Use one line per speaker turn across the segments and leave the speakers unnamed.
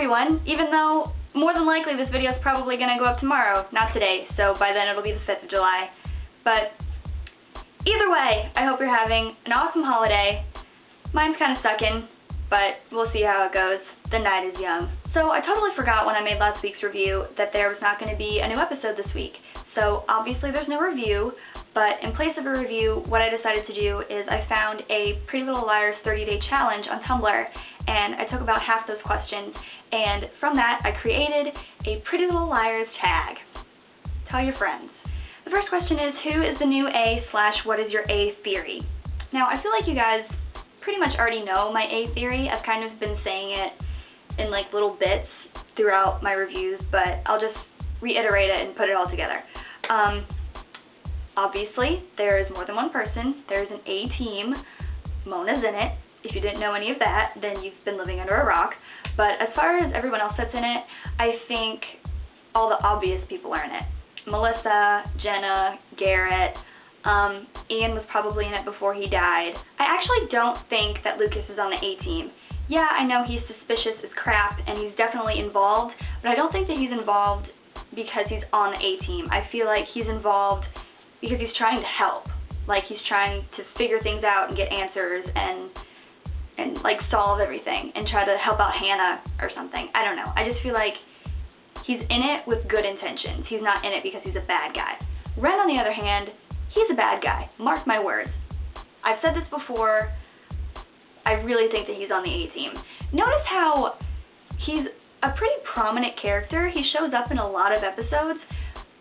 everyone, even though more than likely this video is probably going to go up tomorrow, not today, so by then it'll be the 5th of July. But either way, I hope you're having an awesome holiday. Mine's kind of sucking, but we'll see how it goes. The night is young. So I totally forgot when I made last week's review that there was not going to be a new episode this week. So obviously there's no review, but in place of a review, what I decided to do is I found a Pretty Little Liars 30-day challenge on Tumblr, and I took about half those questions, and from that I created a Pretty Little Liars tag. Tell your friends. The first question is, who is the new A/what is your A theory? Now I feel like you guys pretty much already know my A theory. I've kind of been saying it in like little bits throughout my reviews, but I'll just reiterate it and put it all together. Obviously, there is more than one person. There's an A team. Mona's in it. If you didn't know any of that, then you've been living under a rock. But as far as everyone else that's in it, I think all the obvious people are in it. Melissa, Jenna, Garrett, Ian was probably in it before he died. I actually don't think that Lucas is on the A team. Yeah, I know he's suspicious as crap and he's definitely involved, but I don't think that he's involved because he's on the A team. I feel like he's involved because he's trying to help. Like he's trying to figure things out and get answers and like solve everything and try to help out Hannah or something. I don't know. I just feel like he's in it with good intentions. He's not in it because he's a bad guy. Ren, on the other hand, he's a bad guy. Mark my words. I've said this before. I really think that he's on the A team. Notice how he's a pretty prominent character. He shows up in a lot of episodes,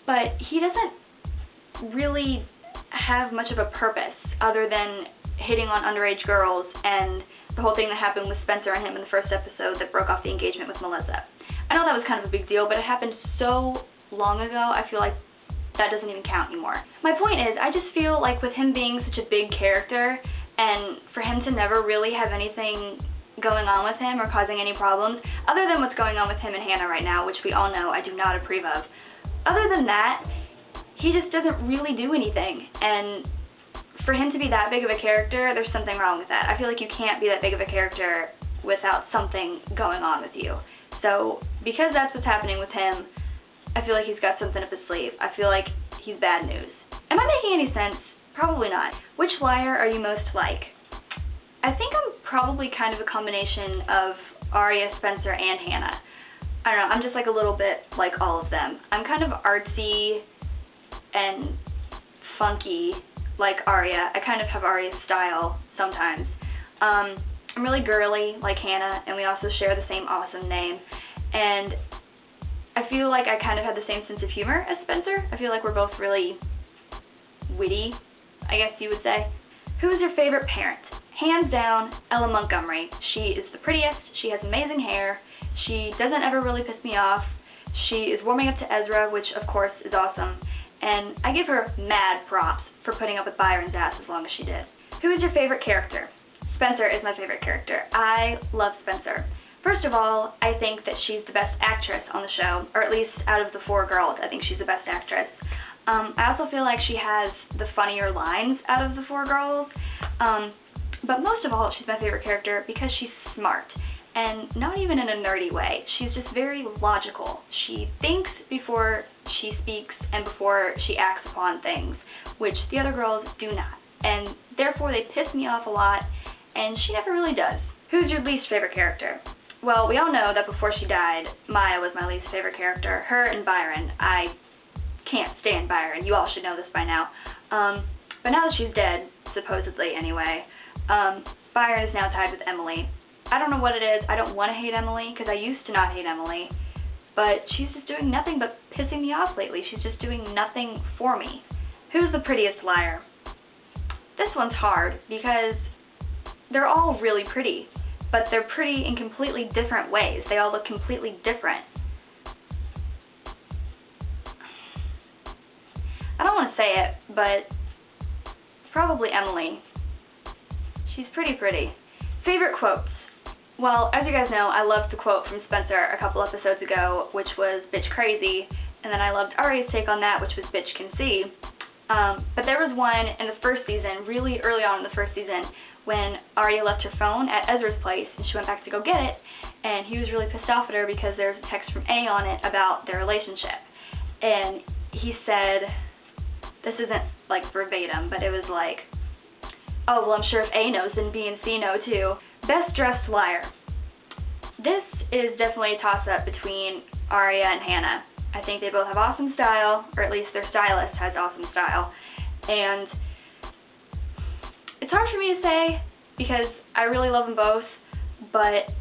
but he doesn't really have much of a purpose other than hitting on underage girls and the whole thing that happened with Spencer and him in the first episode that broke off the engagement with Melissa. I know that was kind of a big deal, but it happened so long ago, I feel like that doesn't even count anymore. My point is, I just feel like with him being such a big character and for him to never really have anything going on with him or causing any problems, other than what's going on with him and Hannah right now, which we all know I do not approve of, other than that, he just doesn't really do anything. And for him to be that big of a character, there's something wrong with that. I feel like you can't be that big of a character without something going on with you. So because that's what's happening with him, I feel like he's got something up his sleeve. I feel like he's bad news. Am I making any sense? Probably not. Which liar are you most like? I think I'm probably kind of a combination of Aria, Spencer, and Hannah. I don't know, I'm just like a little bit like all of them. I'm kind of artsy and funky like Aria. I kind of have Aria's style sometimes. I'm really girly like Hannah, and we also share the same awesome name. And I feel like I kind of have the same sense of humor as Spencer. I feel like we're both really witty, I guess you would say. Who is your favorite parent? Hands down, Ella Montgomery. She is the prettiest, she has amazing hair, she doesn't ever really piss me off, she is warming up to Ezra, which of course is awesome, and I give her mad props for putting up with Byron's ass as long as she did. Who is your favorite character? Spencer is my favorite character. I love Spencer. First of all, I think that she's the best actress on the show, or at least out of the 4 girls, I think she's the best actress. I also feel like she has the funnier lines out of the 4 girls, but most of all, she's my favorite character because she's smart, and not even in a nerdy way. She's just very logical. She thinks before she speaks and before she acts upon things, which the other girls do not, and therefore they piss me off a lot, and she never really does. Who's your least favorite character? Well, we all know that before she died, Maya was my least favorite character. Her and Byron. I can't stand Byron. You all should know this by now. But now that she's dead, supposedly anyway, Byron is now tied with Emily. I don't know what it is. I don't want to hate Emily because I used to not hate Emily, but she's just doing nothing but pissing me off lately. She's just doing nothing for me. Who's the prettiest liar? This one's hard because they're all really pretty, but they're pretty in completely different ways. They all look completely different. I don't want to say it, but it's probably Emily. She's pretty. Favorite quotes? Well, as you guys know, I loved the quote from Spencer a couple episodes ago, which was bitch crazy, and then I loved Aria's take on that, which was bitch can see. But there was one in the first season, really early on in the first season, when Arya left her phone at Ezra's place and she went back to go get it, and he was really pissed off at her because there was a text from A on it about their relationship. And he said, this isn't like verbatim, but it was like, oh, well, I'm sure if A knows, then B and C know too. Best dressed liar. This is definitely a toss-up between Arya and Hannah. I think they both have awesome style, or at least their stylist has awesome style. And it's hard for me to say because I really love them both, but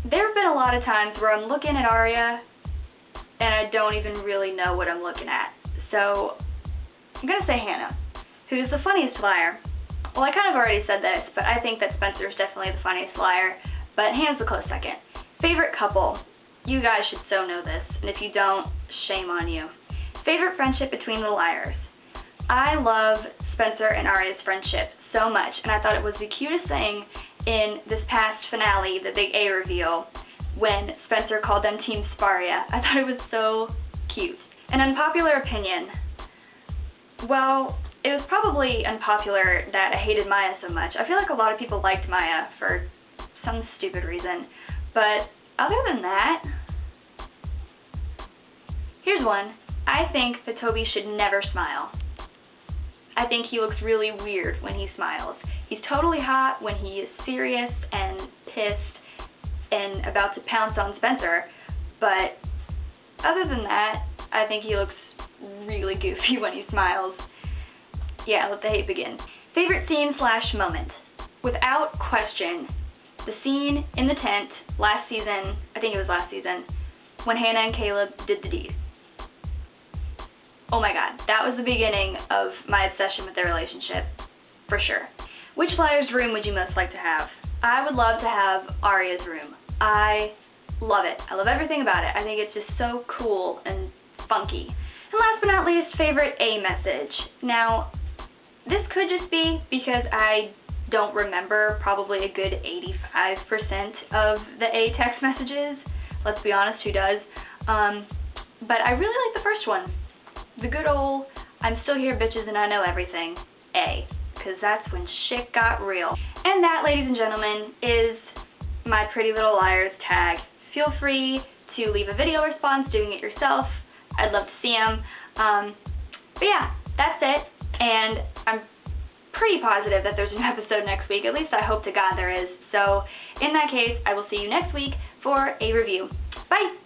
there have been a lot of times where I'm looking at Arya and I don't even really know what I'm looking at. So I'm gonna say Hannah. Who's the funniest liar? Well, I kind of already said this, but I think that Spencer's definitely the funniest liar, but Hannah's a close second. Favorite couple? You guys should so know this, and if you don't, shame on you. Favorite friendship between the liars? I love Spencer and Arya's friendship so much, and I thought it was the cutest thing in this past finale, the big A reveal, when Spencer called them Team Sparia. I thought it was so cute. An unpopular opinion. Well, it was probably unpopular that I hated Maya so much. I feel like a lot of people liked Maya for some stupid reason. But other than that, here's one. I think that Toby should never smile. I think he looks really weird when he smiles. He's totally hot when he is serious and pissed and about to pounce on Spencer. But other than that, I think he looks really goofy when he smiles. Yeah, let the hate begin. Favorite scene/moment? Without question, the scene in the tent last season, I think it was last season, when Hannah and Caleb did the deed. Oh my god, that was the beginning of my obsession with their relationship, for sure. Which liar's room would you most like to have? I would love to have Arya's room. I love it. I love everything about it. I think it's just so cool and funky. And last but not least, favorite A message. Now, this could just be because I don't remember probably a good 85% of the A text messages. Let's be honest, who does? But I really like the first one. The good old, I'm still here bitches and I know everything, A. Because that's when shit got real. And that, ladies and gentlemen, is my Pretty Little Liars tag. Feel free to leave a video response doing it yourself. I'd love to see them. But yeah, that's it. And I'm pretty positive that there's an episode next week. At least I hope to God there is. So in that case, I will see you next week for a review. Bye!